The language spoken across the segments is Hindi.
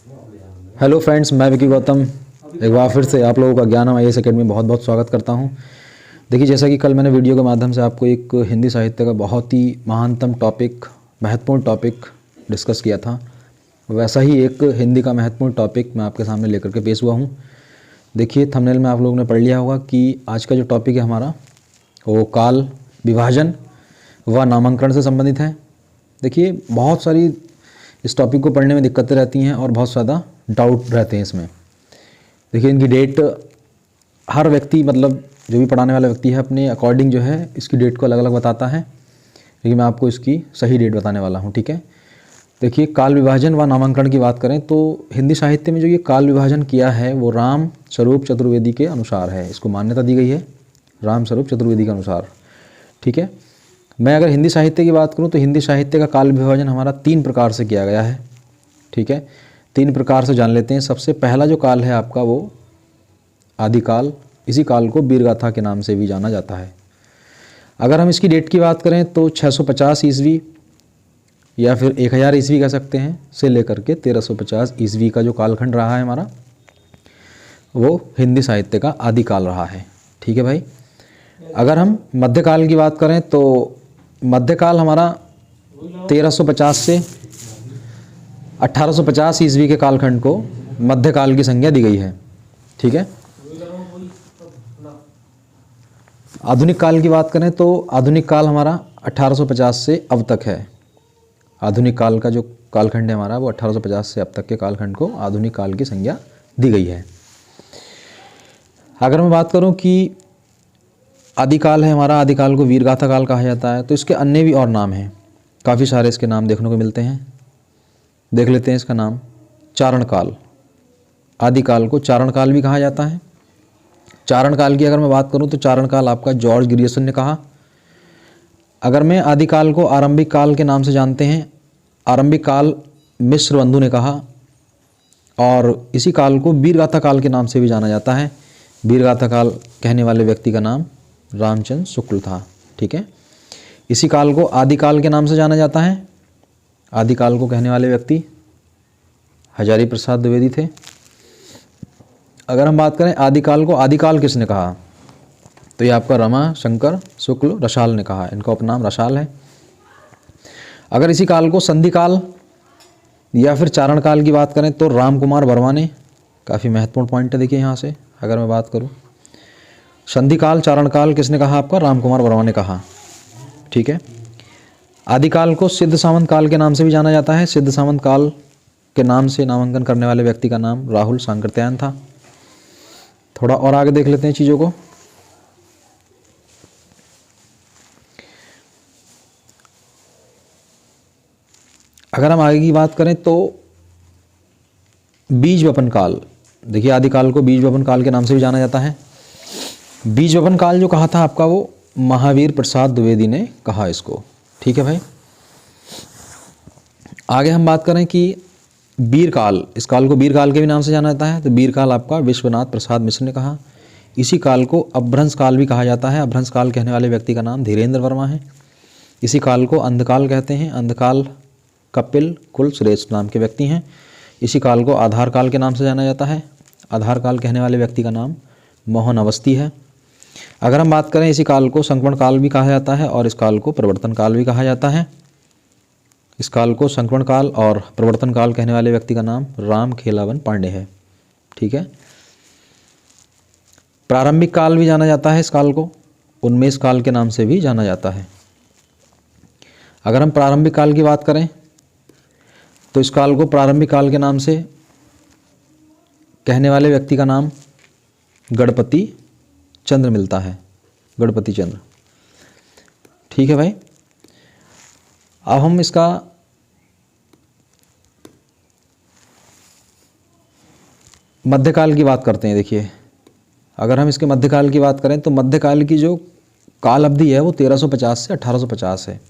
हेलो फ्रेंड्स, मैं विकी गौतम एक बार फिर से आप लोगों का ज्ञानम IAS अकेडमी में बहुत बहुत स्वागत करता हूं। देखिए, जैसा कि कल मैंने वीडियो के माध्यम से आपको एक हिंदी साहित्य का बहुत ही महानतम टॉपिक, महत्वपूर्ण टॉपिक डिस्कस किया था, वैसा ही एक हिंदी का महत्वपूर्ण टॉपिक मैं आपके सामने लेकर के पेश हुआ हूँ। देखिए, थंबनेल में आप लोगों ने पढ़ लिया होगा कि आज का जो टॉपिक है हमारा वो काल, विभाजन व नामांकन से संबंधित है। देखिए, बहुत सारी इस टॉपिक को पढ़ने में दिक्कतें रहती हैं और बहुत ज़्यादा डाउट रहते हैं इसमें। देखिए, इनकी डेट हर व्यक्ति, मतलब जो भी पढ़ाने वाला व्यक्ति है, अपने अकॉर्डिंग जो है इसकी डेट को अलग अलग बताता है, लेकिन मैं आपको इसकी सही डेट बताने वाला हूँ। ठीक है, देखिए, काल विभाजन व नामांकन की बात करें तो हिंदी साहित्य में जो ये काल विभाजन किया है वो राम स्वरूप चतुर्वेदी के अनुसार है। इसको मान्यता दी गई है राम स्वरूप चतुर्वेदी के अनुसार। ठीक है, मैं अगर हिंदी साहित्य की बात करूं तो हिंदी साहित्य का काल विभाजन हमारा 3 प्रकार से किया गया है। ठीक है, 3 प्रकार से जान लेते हैं। सबसे पहला जो काल है आपका वो आदिकाल, इसी काल को वीरगाथा के नाम से भी जाना जाता है। अगर हम इसकी डेट की बात करें तो 650 ईस्वी या फिर 1000 ईस्वी कह सकते हैं से लेकर के 1350 ईस्वी का जो कालखंड रहा है हमारा, वो हिंदी साहित्य का आदिकाल रहा है। ठीक है भाई। अगर हम मध्यकाल की बात करें तो मध्यकाल हमारा 1350 से 1850 ईस्वी के कालखंड को मध्यकाल की संज्ञा दी गई है। ठीक है, आधुनिक काल की बात करें तो आधुनिक काल हमारा 1850 से अब तक है। आधुनिक काल का जो कालखंड है हमारा वो 1850 से अब तक के कालखंड को आधुनिक काल की संज्ञा दी गई है। अगर मैं बात करूं कि आदिकाल है हमारा, आदिकाल को वीरगाथा काल कहा जाता है, तो इसके अन्य भी और नाम हैं, काफ़ी सारे इसके नाम देखने को मिलते हैं। देख लेते हैं इसका नाम। चारण काल, आदिकाल को चारण काल भी कहा जाता है। चारण काल की अगर मैं बात करूं तो चारण काल आपका जॉर्ज ग्रियर्सन ने कहा। अगर मैं आदिकाल को आरंभिक काल के नाम से जानते हैं, आरंभिक काल मिश्र बंधु ने कहा, और इसी काल को वीरगाथा काल के नाम से भी जाना जाता है। वीरगाथा काल कहने वाले व्यक्ति का नाम रामचंद्र शुक्ल था। ठीक है, इसी काल को आदिकाल के नाम से जाना जाता है। आदिकाल को कहने वाले व्यक्ति हजारी प्रसाद द्विवेदी थे। अगर हम बात करें आदिकाल को आदिकाल किसने कहा, तो ये आपका रमा शंकर शुक्ल रसाल ने कहा। इनका उपनाम रसाल है। अगर इसी काल को संधि काल या फिर चारण काल की बात करें तो राम कुमार वर्मा ने, काफ़ी महत्वपूर्ण पॉइंट है देखिए यहाँ से, अगर मैं बात करूँ संधि काल चारण काल किसने कहा, आपका राम कुमार वर्मा ने कहा। ठीक है, आदिकाल को सिद्ध सावंत काल के नाम से भी जाना जाता है। सिद्ध सावंत काल के नाम से नामांकन करने वाले व्यक्ति का नाम राहुल सांकृत्यायन था। थोड़ा और आगे देख लेते हैं चीज़ों को। अगर हम आगे की बात करें तो बीज वपन काल, देखिए आदिकाल को बीज वपन काल के नाम से भी जाना जाता है। बीज वपन काल जो कहा था आपका वो महावीर प्रसाद द्विवेदी ने कहा इसको। ठीक है भाई। आगे हम बात करें कि बीर काल, इस काल को बीर काल के भी नाम से जाना जाता है, तो बीर काल आपका विश्वनाथ प्रसाद मिश्र ने कहा। इसी काल को अभ्रंश काल भी कहा जाता है। अभ्रंश काल कहने वाले व्यक्ति का नाम धीरेन्द्र वर्मा है। इसी काल को अंधकाल कहते हैं। अंधकाल कपिल कुल श्रेष्ठ नाम के व्यक्ति हैं। इसी काल को आधार काल के नाम से जाना जाता है। आधार काल कहने वाले व्यक्ति का नाम मोहन अवस्थी है। अगर हम बात करें इसी काल को संक्रमण काल भी कहा जाता है और इस काल को प्रवर्तन काल भी कहा जाता है। इस काल को संक्रमण काल और प्रवर्तन काल कहने वाले व्यक्ति का नाम राम खेलावन पांडे है। ठीक है, प्रारंभिक काल भी जाना जाता है इस काल को, उन्मेष काल के नाम से भी जाना जाता है। अगर हम प्रारंभिक काल की बात करें तो इस काल को प्रारंभिक काल के नाम से कहने वाले व्यक्ति का नाम गणपति चंद्र मिलता है, गणपति चंद्र। ठीक है भाई। अब हम इसका मध्यकाल की बात करते हैं। देखिए, अगर हम इसके मध्यकाल की बात करें तो मध्यकाल की जो काल अवधि है वो 1350 से 1850 है,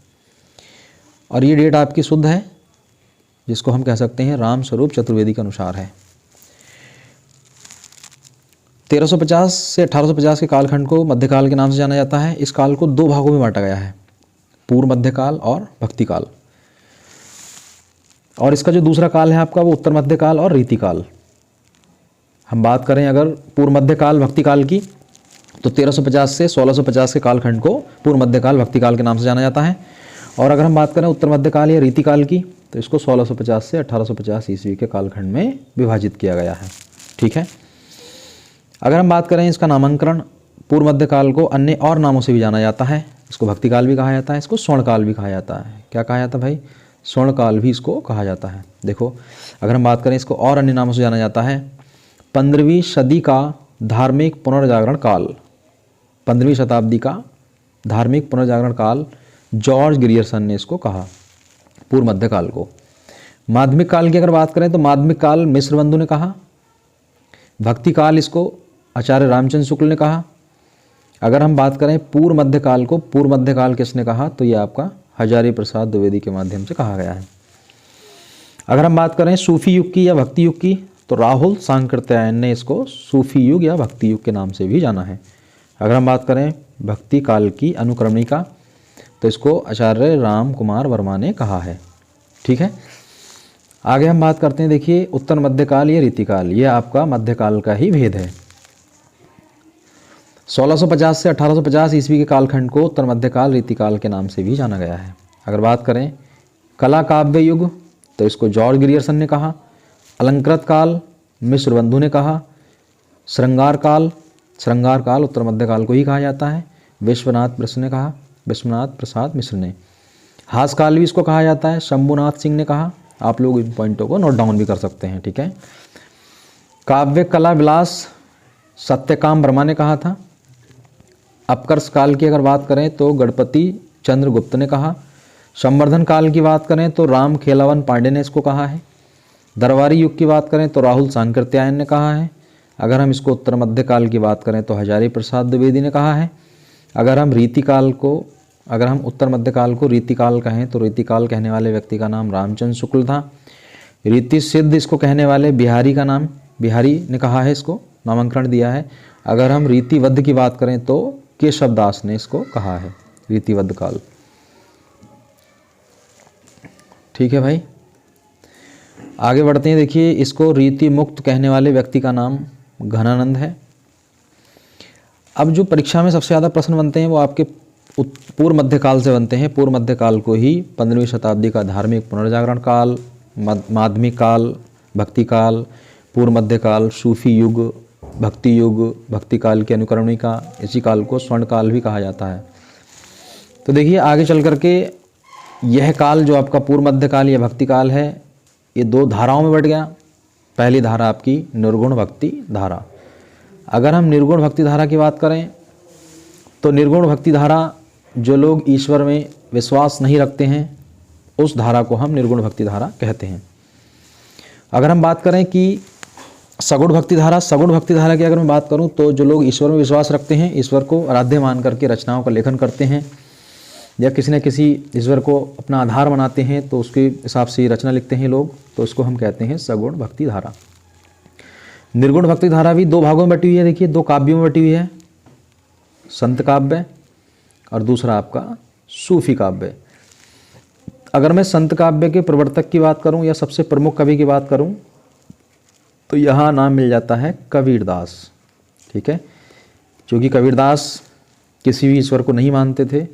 और ये डेट आपकी शुद्ध है, जिसको हम कह सकते हैं राम स्वरूप चतुर्वेदी के अनुसार है। 1350 से 1850 के कालखंड को मध्यकाल के नाम से जाना जाता है। इस काल को 2 भागों में बांटा गया है, पूर्व मध्यकाल और भक्तिकाल। और इसका जो दूसरा काल है आपका वो उत्तर मध्यकाल और रीतिकाल। हम बात करें अगर पूर्व मध्यकाल भक्ति काल की तो 1350 से 1650 के कालखंड को पूर्व मध्यकाल भक्ति काल के नाम से जाना जाता है। और अगर हम बात करें उत्तर मध्यकाल या रीतिकाल की तो इसको 1650 से 1850 ईस्वी के कालखंड में विभाजित किया गया है। ठीक है। अगर हम बात करें इसका नामांकन, पूर्व मध्यकाल को अन्य और नामों से भी जाना जाता है। इसको भक्ति काल भी कहा जाता है, इसको स्वर्णकाल भी कहा जाता है। क्या कहा जाता है भाई? स्वर्णकाल भी इसको कहा जाता है। देखो अगर हम बात करें इसको और अन्य नामों से जाना जाता है 15वीं सदी का धार्मिक पुनर्जागरण काल। 15वीं शताब्दी का धार्मिक पुनर्जागरण काल जॉर्ज ग्रियर्सन ने इसको कहा, पूर्व मध्यकाल को। माध्यमिक काल की अगर बात करें तो माध्यमिक काल मिश्र बंधु ने कहा। भक्ति काल इसको आचार्य रामचंद्र शुक्ल ने कहा। अगर हम बात करें पूर्व मध्यकाल को, पूर्व मध्यकाल किसने कहा? तो ये आपका हजारी प्रसाद द्विवेदी के माध्यम से कहा गया है। अगर हम बात करें सूफी युग की या भक्ति युग की तो राहुल सांकृत्यायन ने इसको सूफी युग या भक्ति युग के नाम से भी जाना है। अगर हम बात करें भक्ति काल की अनुक्रमणिका तो इसको आचार्य राम कुमार वर्मा ने कहा है। ठीक है। आगे हम बात करते हैं, देखिए उत्तर मध्यकाल या रीतिकाल, ये आपका मध्यकाल का ही भेद है। 1650 से 1850 ईस्वी के कालखंड को उत्तर मध्यकाल रीतिकाल के नाम से भी जाना गया है। अगर बात करें कला काव्य युग तो इसको जॉर्ज ग्रियर्सन ने कहा। अलंकृत काल मिश्र बंधु ने कहा। श्रृंगार काल, श्रृंगार काल उत्तर मध्यकाल को ही कहा जाता है, विश्वनाथ मिश्र ने कहा, विश्वनाथ प्रसाद मिश्र ने। हास काल भी इसको कहा जाता है, शंभुनाथ सिंह ने कहा। आप लोग इन पॉइंटों को नोट डाउन भी कर सकते हैं। ठीक है। काव्य कला विलास सत्यकाम वर्मा ने कहा था। अपकर्ष काल की अगर बात करें तो गणपति चंद्रगुप्त ने कहा। संवर्धन काल की बात करें तो राम खेलावन पांडे ने इसको कहा है। दरबारी युग की बात करें तो राहुल सांकृत्यायन ने कहा है। अगर हम इसको उत्तर मध्यकाल की बात करें तो हजारी प्रसाद द्विवेदी ने कहा है। अगर हम उत्तर मध्यकाल को रीतिकाल कहें तो रीतिकाल कहने वाले व्यक्ति का नाम रामचंद्र शुक्ल था। रीति सिद्ध इसको कहने वाले बिहारी का नाम बिहारी ने कहा है, इसको नामांकन दिया है। अगर हम रीतिवद्ध की बात करें तो केशव दास ने इसको कहा है, रीतिवद्ध काल। ठीक है भाई, आगे बढ़ते हैं। देखिए इसको रीति मुक्त कहने वाले व्यक्ति का नाम घनानंद है। अब जो परीक्षा में सबसे ज़्यादा प्रश्न बनते हैं वो आपके पूर्व मध्यकाल से बनते हैं। पूर्व मध्यकाल को ही 15वीं शताब्दी का धार्मिक पुनर्जागरण काल, माध्यमिक काल, भक्ति काल, पूर्व मध्यकाल, सूफी युग, भक्ति युग, भक्ति काल की अनुक्रमणिका, इसी काल को स्वर्ण काल भी कहा जाता है। तो देखिए आगे चल करके यह काल जो आपका पूर्व मध्यकाल या भक्ति काल है ये दो धाराओं में बट गया। पहली धारा आपकी निर्गुण भक्ति धारा। अगर हम निर्गुण भक्ति धारा की बात करें तो निर्गुण भक्ति धारा जो लोग ईश्वर में विश्वास नहीं रखते हैं उस धारा को हम निर्गुण भक्ति धारा कहते हैं। अगर हम बात करें कि सगुण भक्ति धारा, सगुण भक्ति धारा की अगर मैं बात करूं तो जो लोग ईश्वर में विश्वास रखते हैं, ईश्वर को आराध्य मान करके रचनाओं का लेखन करते हैं या किसी न किसी ईश्वर को अपना आधार बनाते हैं तो उसके हिसाब से रचना लिखते हैं लोग, तो उसको हम कहते हैं सगुण भक्ति धारा। निर्गुण भक्ति धारा भी दो भागों में बटी हुई है। देखिए दो काव्यों में बटी हुई है, संत काव्य और दूसरा आपका सूफी काव्य। अगर मैं संत काव्य के प्रवर्तक की बात करूं या सबसे प्रमुख कवि की बात करूं तो यहाँ नाम मिल जाता है कबीरदास। ठीक है, क्योंकि कबीरदास किसी भी ईश्वर को नहीं मानते थे,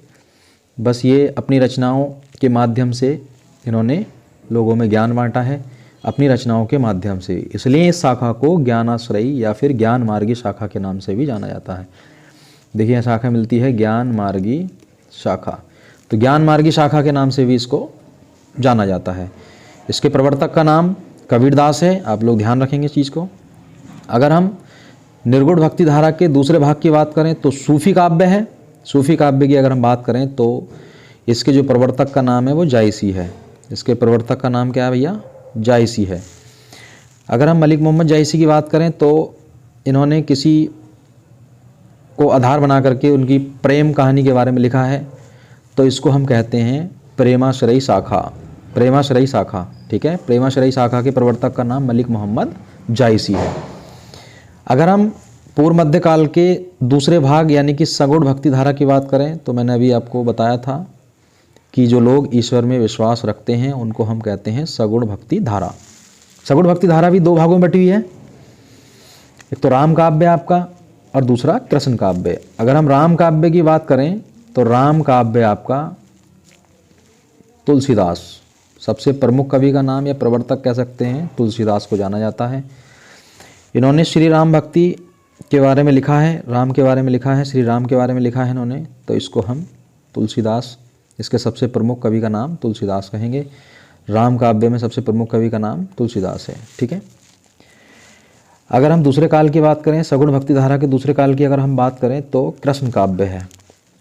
बस ये अपनी रचनाओं के माध्यम से इन्होंने लोगों में ज्ञान बांटा है अपनी रचनाओं के माध्यम से, इसलिए इस शाखा को ज्ञानाश्रयी या फिर ज्ञान मार्गी शाखा के नाम से भी जाना जाता है। देखिए शाखा मिलती है ज्ञान मार्गी शाखा, तो ज्ञान मार्गी शाखा के नाम से भी इसको जाना जाता है। इसके प्रवर्तक का नाम कबीरदास है, आप लोग ध्यान रखेंगे इस चीज़ को। अगर हम निर्गुण भक्ति धारा के दूसरे भाग की बात करें तो सूफी काव्य है। सूफी काव्य की अगर हम बात करें तो इसके जो प्रवर्तक का नाम है वो जायसी है। इसके प्रवर्तक का नाम क्या है भैया? जायसी है। अगर हम मलिक मोहम्मद जायसी की बात करें तो इन्होंने किसी को आधार बना करके उनकी प्रेम कहानी के बारे में लिखा है, तो इसको हम कहते हैं प्रेमाश्रयी शाखा। प्रेमाश्रयी शाखा, ठीक है, प्रेमाश्रयी शाखा के प्रवर्तक का नाम मलिक मोहम्मद जायसी है। अगर हम पूर्व मध्यकाल के दूसरे भाग यानी कि सगुण भक्ति धारा की बात करें तो मैंने अभी आपको बताया था कि जो लोग ईश्वर में विश्वास रखते हैं उनको हम कहते हैं सगुण भक्ति धारा। सगुण भक्ति धारा भी दो भागों में बटी हुई है, एक तो राम काव्य आपका और दूसरा कृष्ण काव्य। अगर हम राम काव्य की बात करें तो राम काव्य आपका तुलसीदास, सबसे प्रमुख कवि का नाम या प्रवर्तक कह सकते हैं, तुलसीदास को जाना जाता है। इन्होंने श्री राम भक्ति के बारे में लिखा है, राम के बारे में लिखा है, श्री राम के बारे में लिखा है इन्होंने, तो इसको हम तुलसीदास, इसके सबसे प्रमुख कवि का नाम तुलसीदास कहेंगे। राम काव्य में सबसे प्रमुख कवि का नाम तुलसीदास है, ठीक है। अगर हम दूसरे काल की बात करें, सगुण भक्ति धारा के दूसरे काल की अगर हम बात करें तो कृष्ण काव्य है।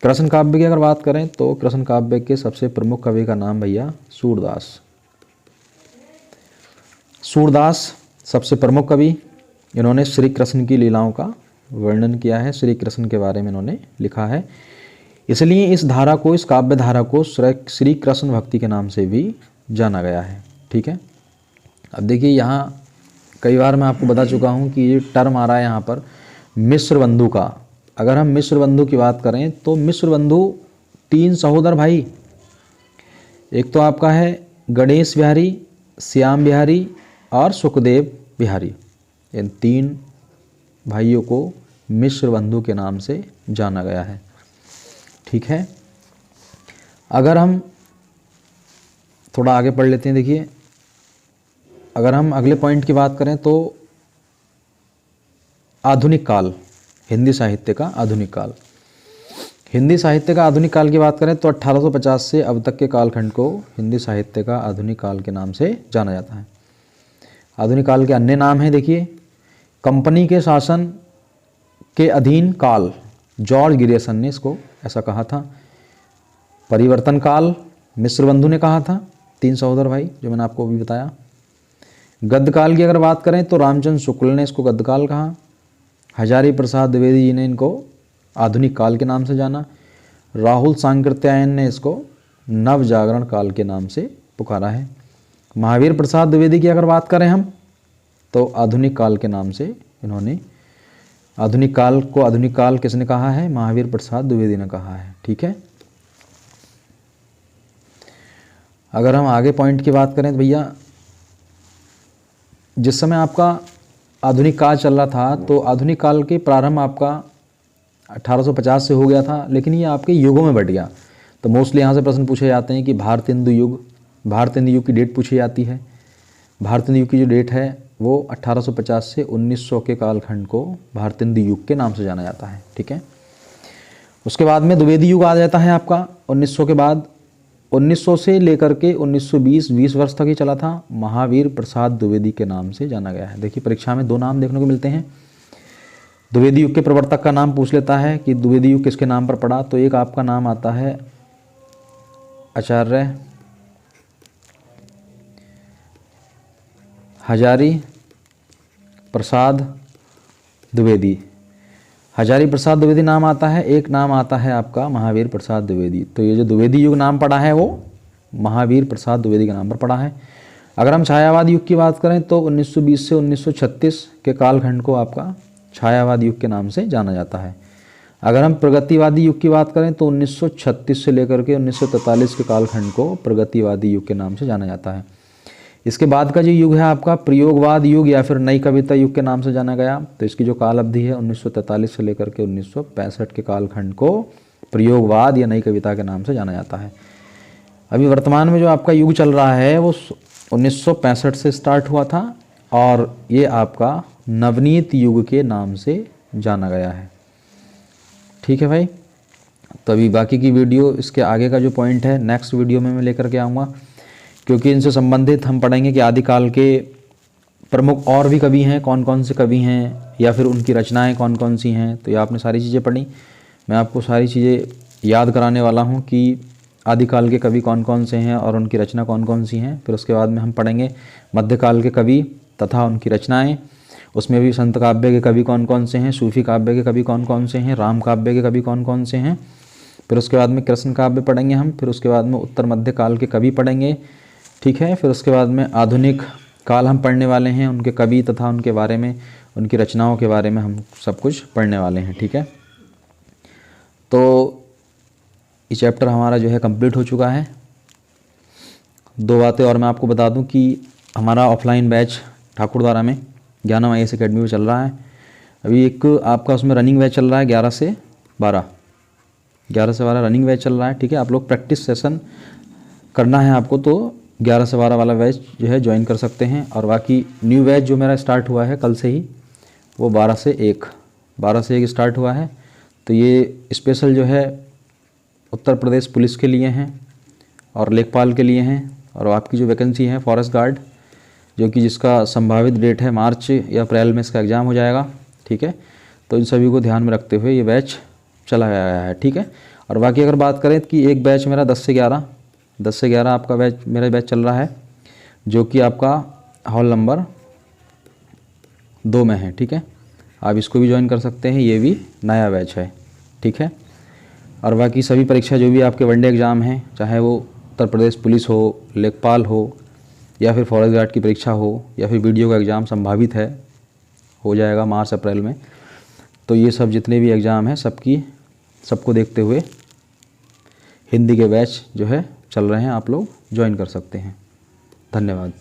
कृष्ण काव्य की अगर बात करें तो कृष्ण काव्य के सबसे प्रमुख कवि का नाम भैया सूरदास। सूरदास सबसे प्रमुख कवि, इन्होंने श्री कृष्ण की लीलाओं का वर्णन किया है, श्री कृष्ण के बारे में इन्होंने लिखा है, इसलिए इस धारा को, इस काव्य धारा को श्री कृष्ण भक्ति के नाम से भी जाना गया है, ठीक है। अब देखिए यहाँ कई बार मैं आपको बता चुका हूँ कि ये टर्म आ रहा है यहाँ पर मिश्र बंधु का। अगर हम मिश्र बंधु की बात करें तो मिश्र बंधु 3 सहोदर भाई, एक तो आपका है गणेश बिहारी, श्याम बिहारी और सुखदेव बिहारी, इन 3 भाइयों को मिश्र बंधु के नाम से जाना गया है, ठीक है। अगर हम थोड़ा आगे पढ़ लेते हैं, देखिए अगर हम अगले पॉइंट की बात करें तो आधुनिक काल, हिंदी साहित्य का आधुनिक काल। हिंदी साहित्य का आधुनिक काल की बात करें तो 1850 से अब तक के कालखंड को हिंदी साहित्य का आधुनिक काल के नाम से जाना जाता है। आधुनिक काल के अन्य नाम हैं, देखिए कंपनी के शासन के अधीन काल, जॉर्ज ग्रियर्सन ने इसको ऐसा कहा था। परिवर्तन काल मिश्र बंधु ने कहा था, 3 सहोदर भाई जो मैंने आपको अभी बताया। गद्यकाल की अगर बात करें तो रामचंद्र शुक्ल ने इसको गद्यकाल कहा। हजारी प्रसाद द्विवेदी जी ने इनको आधुनिक काल के नाम से जाना। राहुल सांकृत्यायन ने इसको नव जागरण काल के नाम से पुकारा है। महावीर प्रसाद द्विवेदी की अगर बात करें हम तो आधुनिक काल के नाम से इन्होंने आधुनिक काल को, आधुनिक काल किसने कहा है? महावीर प्रसाद द्विवेदी ने कहा है, ठीक है। अगर हम आगे पॉइंट की बात करें तो भैया जिस समय आपका आधुनिक काल चल रहा था तो आधुनिक काल के प्रारंभ आपका 1850 से हो गया था, लेकिन ये आपके युगों में बट गया। तो मोस्टली यहाँ से प्रश्न पूछे जाते हैं कि भारत हिंदू युग, भारत हिंदू युग की डेट पूछी जाती है। भारत हिंदू युग की जो डेट है वो 1850 से 1900 के कालखंड को भारत हिंदू युग के नाम से जाना जाता है, ठीक है। उसके बाद में द्विवेदी युग आ जाता है आपका 1900 के बाद। 1900 से लेकर के 1920 20 वर्ष तक ही चला था, महावीर प्रसाद द्विवेदी के नाम से जाना गया है। देखिए परीक्षा में 2 नाम देखने को मिलते हैं। द्विवेदी युग के प्रवर्तक का नाम पूछ लेता है कि द्विवेदी युग किसके नाम पर पड़ा, तो एक आपका नाम आता है आचार्य हजारी प्रसाद द्विवेदी। हजारी प्रसाद द्विवेदी नाम आता है, एक नाम आता है आपका महावीर प्रसाद द्विवेदी। तो ये जो द्विवेदी युग नाम पड़ा है वो महावीर प्रसाद द्विवेदी के नाम पर पड़ा है। अगर हम छायावाद युग की बात करें तो 1920 से 1936 के कालखंड को आपका छायावाद युग के नाम से जाना जाता है। अगर हम प्रगतिवादी युग की बात करें तो 1936 से लेकर के 1943 के कालखंड को प्रगतिवादी युग के नाम से जाना जाता है। इसके बाद का जो युग है आपका प्रयोगवाद युग या फिर नई कविता युग के नाम से जाना गया। तो इसकी जो काल अवधि है 1943 से लेकर के 1965 के कालखंड को प्रयोगवाद या नई कविता के नाम से जाना जाता है। अभी वर्तमान में जो आपका युग चल रहा है वो 1965 से स्टार्ट हुआ था और ये आपका नवनीत युग के नाम से जाना गया है, ठीक है भाई। तो अभी बाकी की वीडियो, इसके आगे का जो पॉइंट है नेक्स्ट वीडियो में मैं लेकर के आऊँगा, क्योंकि इनसे संबंधित हम पढ़ेंगे कि आदिकाल के प्रमुख और भी कवि हैं, कौन कौन से कवि हैं या फिर उनकी रचनाएं कौन कौन सी हैं। तो ये आपने सारी चीज़ें पढ़ी, मैं आपको सारी चीज़ें याद कराने वाला हूं कि आदिकाल के कवि कौन कौन से हैं और उनकी रचना कौन कौन सी हैं। फिर उसके बाद में हम पढ़ेंगे मध्यकाल के कवि तथा उनकी रचनाएँ, उसमें भी संत काव्य के कवि कौन कौन से हैं, सूफी काव्य के कवि कौन कौन से हैं, राम काव्य के कवि कौन कौन से हैं। फिर उसके बाद में कृष्ण काव्य पढ़ेंगे हम। फिर उसके बाद में उत्तर मध्य काल के कवि पढ़ेंगे, ठीक है। फिर उसके बाद में आधुनिक काल हम पढ़ने वाले हैं, उनके कवि तथा उनके बारे में, उनकी रचनाओं के बारे में हम सब कुछ पढ़ने वाले हैं, ठीक है। तो ये चैप्टर हमारा जो है कंप्लीट हो चुका है। दो बातें और मैं आपको बता दूं कि हमारा ऑफलाइन बैच ठाकुरद्वारा में ज्ञानम IAS एकेडमी में चल रहा है। अभी एक आपका उसमें रनिंग बैच चल रहा है 11 से 12 रनिंग बैच चल रहा है। ठीक है, आप लोग प्रैक्टिस सेशन करना है आपको तो 11 से 12 वाला बैच जो है ज्वाइन कर सकते हैं। और बाकी न्यू बैच जो मेरा स्टार्ट हुआ है कल से ही, वो 12 से 1 स्टार्ट हुआ है। तो ये स्पेशल जो है उत्तर प्रदेश पुलिस के लिए हैं और लेखपाल के लिए हैं। और आपकी जो वैकेंसी है फॉरेस्ट गार्ड, जो कि जिसका संभावित डेट है मार्च या अप्रैल में इसका एग्ज़ाम हो जाएगा। ठीक है, तो इन सभी को ध्यान में रखते हुए ये बैच चला गया है। ठीक है, और बाकी अगर बात करें कि एक बैच मेरा 10 से 11 आपका मेरा बैच चल रहा है, जो कि आपका हॉल नंबर 2 में है। ठीक है, आप इसको भी ज्वाइन कर सकते हैं, ये भी नया बैच है। ठीक है, और बाकी सभी परीक्षा जो भी आपके वनडे एग्ज़ाम हैं, चाहे वो उत्तर प्रदेश पुलिस हो, लेखपाल हो, या फिर फॉरेस्ट गार्ड की परीक्षा हो, या फिर वीडियो का एग्ज़ाम संभावित है हो जाएगा मार्च अप्रैल में, तो ये सब जितने भी एग्ज़ाम हैं सबको देखते हुए हिंदी के बैच जो है चल रहे हैं, आप लोग ज्वाइन कर सकते हैं। धन्यवाद।